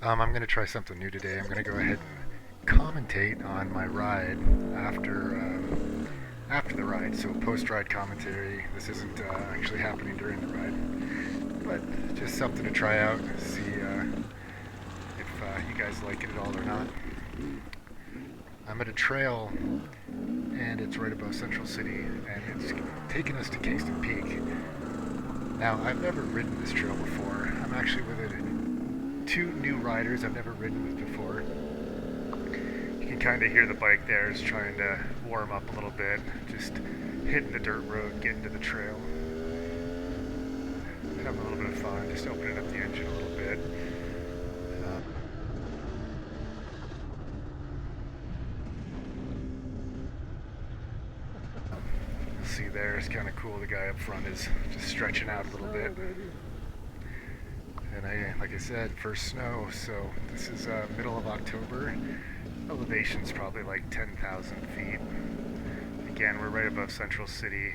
I'm going to try something new today. I'm going to go ahead and commentate on my ride after the ride. So post-ride commentary. This isn't actually happening during the ride, but just something to try out. See if you guys like it at all or not. I'm at a trail, and it's right above Central City, and it's taking us to Kinston Peak. Now, I've never ridden this trail before. I'm actually with two new riders I've never ridden with before. You can kind of hear the bike there is trying to warm up a little bit, just hitting the dirt road, getting to the trail. Having a little bit of fun, just opening up the engine a little bit. See there, it's kind of cool. The guy up front is just stretching out a little bit. And like I said, first snow, so this is middle of October. Elevation's probably like 10,000 feet. Again, we're right above Central City,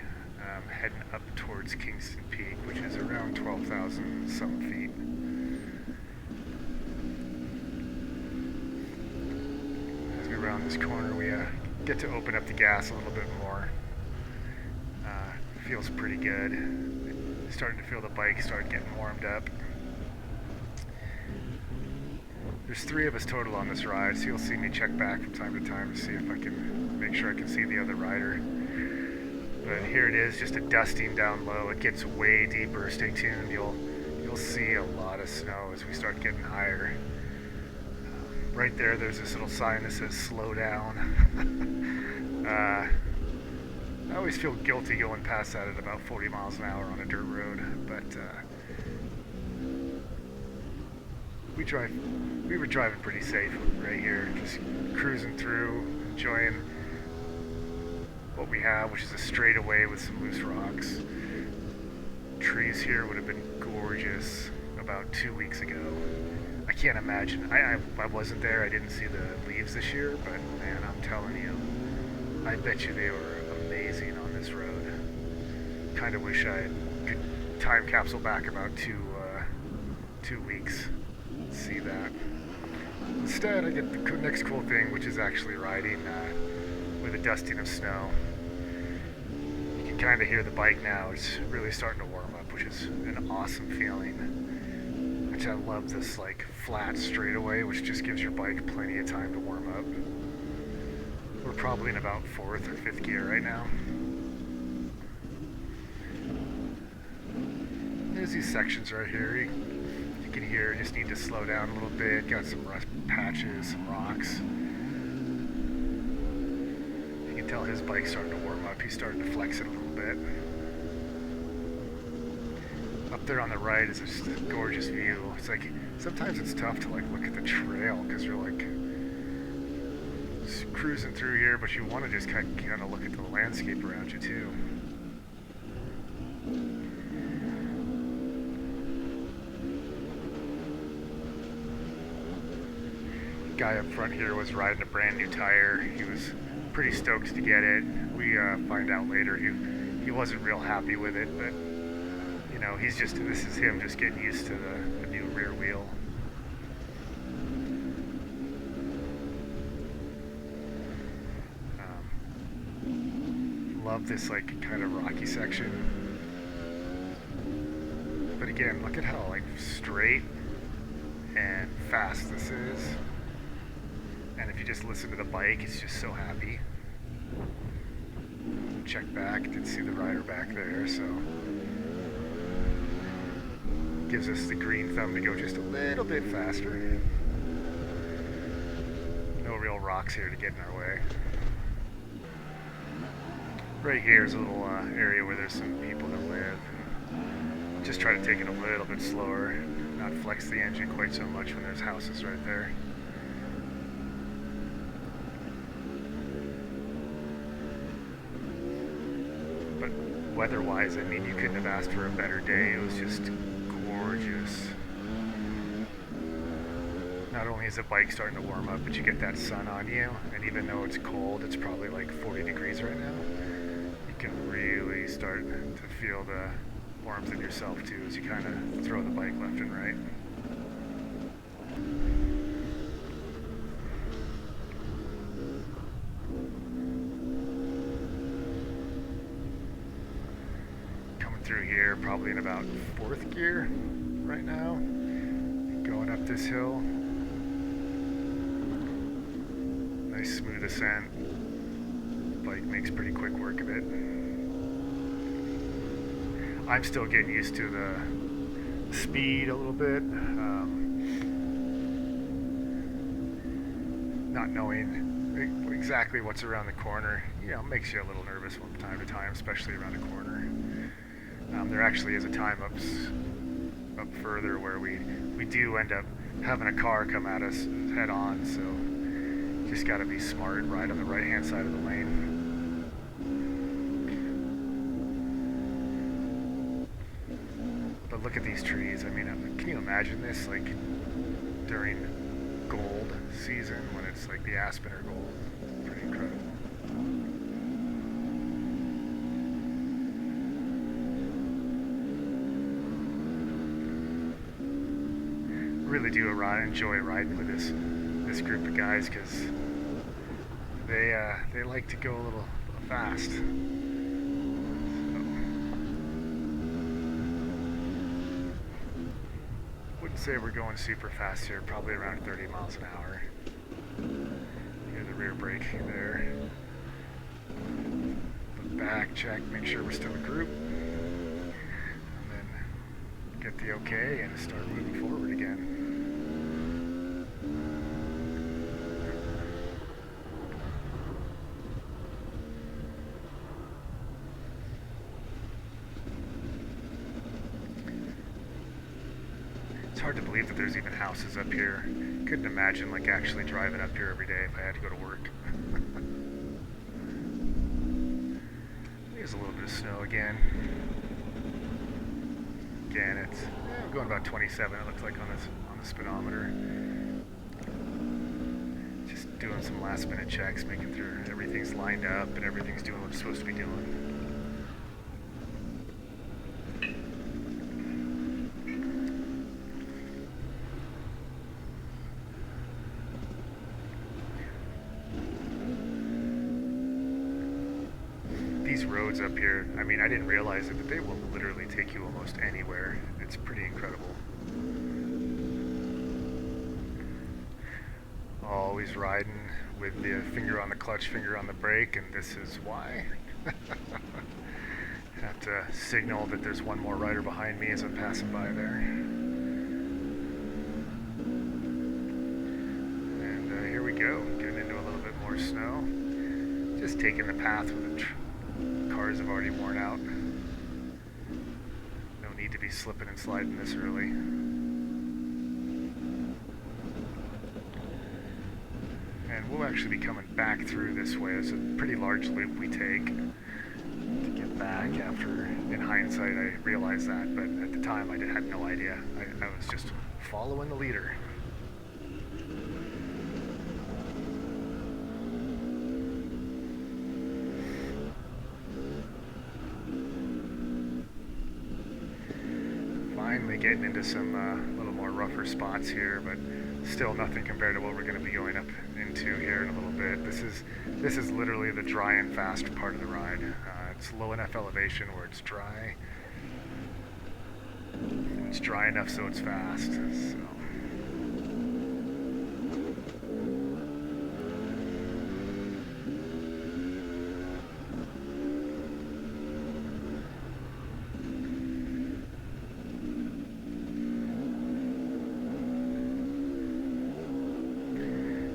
heading up towards Kinston Peak, which is around 12,000 some feet. As we round this corner, we get to open up the gas a little bit more. Feels pretty good. Starting to feel the bike start getting warmed up. There's 3 of us total on this ride, so you'll see me check back from time to time to see if I can make sure I can see the other rider. But here it is, just a dusting down low. It gets way deeper. Stay tuned. You'll see a lot of snow as we start getting higher. Right there's this little sign that says "Slow down." I always feel guilty going past that at about 40 miles an hour on a dirt road, but we were driving pretty safe right here, just cruising through, enjoying what we have, which is a straightaway with some loose rocks. Trees here would have been gorgeous about 2 weeks ago. I can't imagine. I wasn't there. I didn't see the leaves this year, but man, I'm telling you, I bet you they were amazing on this road. Kind of wish I could time capsule back about 2 weeks. See that. Instead, I get the next cool thing, which is actually riding with a dusting of snow. You can kind of hear the bike now. It's really starting to warm up, which is an awesome feeling. Which I love this like flat straightaway, which just gives your bike plenty of time to warm up. We're probably in about 4th or 5th gear right now. There's these sections right here. You can hear, just need to slow down a little bit. Got some rust patches, some rocks. You can tell his bike's starting to warm up. He's starting to flex it a little bit. Up there on the right is just a gorgeous view. It's like, sometimes it's tough to like look at the trail because you're like cruising through here, but you want to just kind of look at the landscape around you too. Guy up front here was riding a brand new tire. He was pretty stoked to get it. We find out later he wasn't real happy with it, but you know, this is him just getting used to the new rear wheel. Love this like kind of rocky section. But again, look at how like straight and fast this is. And if you just listen to the bike, it's just so happy. Check back, didn't see the rider back there, so gives us the green thumb to go just a little bit faster. No real rocks here to get in our way. Right here is a little area where there's some people that live. Just try to take it a little bit slower, not flex the engine quite so much when there's houses right there. But weather-wise, I mean, you couldn't have asked for a better day. It was just gorgeous. Not only is the bike starting to warm up, but you get that sun on you, and even though it's cold, it's probably like 40 degrees right now, you can really start to feel the warmth in yourself too as you kind of throw the bike left and right. through here, probably in about 4th gear right now, going up this hill. Nice smooth ascent. Bike makes pretty quick work of it. I'm still getting used to the speed a little bit. Not knowing exactly what's around the corner, makes you a little nervous from time to time, especially around a corner. There actually is a time up further where we do end up having a car come at us head on, so just got to be smart, ride on the right hand side of the lane. But look at these trees. I mean, can you imagine this like during gold season when it's like the aspen or gold? Pretty incredible. Really do enjoy riding with this group of guys because they like to go a little fast. Wouldn't say we're going super fast here, probably around 30 miles an hour. Hear the rear brake there. Look back, check, make sure we're still a group. And then get the okay and start moving forward again. It's hard to believe that there's even houses up here. Couldn't imagine like actually driving up here every day if I had to go to work. There's a little bit of snow again. Again, it's going about 27. It looks like on the speedometer. Just doing some last minute checks, making sure everything's lined up and everything's doing what it's supposed to be doing. These roads up here, I mean, I didn't realize it, but they will literally take you almost anywhere. It's pretty incredible. Always riding with the finger on the clutch, finger on the brake, and this is why. Have to signal that there's one more rider behind me as I'm passing by there. And here we go, getting into a little bit more snow. Just taking the path with the cars have already worn out. No need to be slipping and sliding this early. And we'll actually be coming back through this way. It's a pretty large loop we take to get back after, in hindsight, I realized that, but at the time I had no idea. I was just following the leader. Finally getting into some little more rougher spots here, but still nothing compared to what we're going to be going up into here in a little bit. This is literally the dry and fast part of the ride. It's low enough elevation where it's dry. It's dry enough so it's fast. So.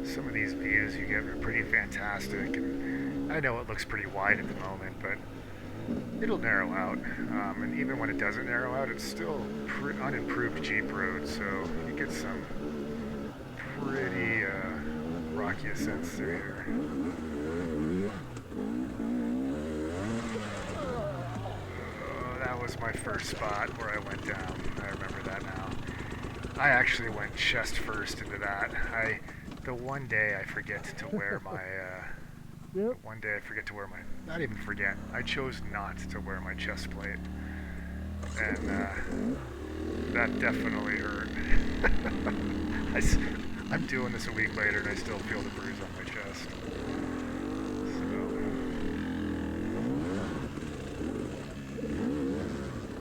Some of these views you get are pretty fantastic, and I know it looks pretty wide at the moment, but it'll narrow out, and even when it doesn't narrow out, it's still unimproved Jeep road, so you get some pretty rocky ascents through here. Oh, that was my first spot where I went down. I remember that now. I actually went chest first into that. The one day I forget to wear my, not even forget, I chose not to wear my chest plate. And that definitely hurt. I'm doing this a week later and I still feel the bruise on my chest.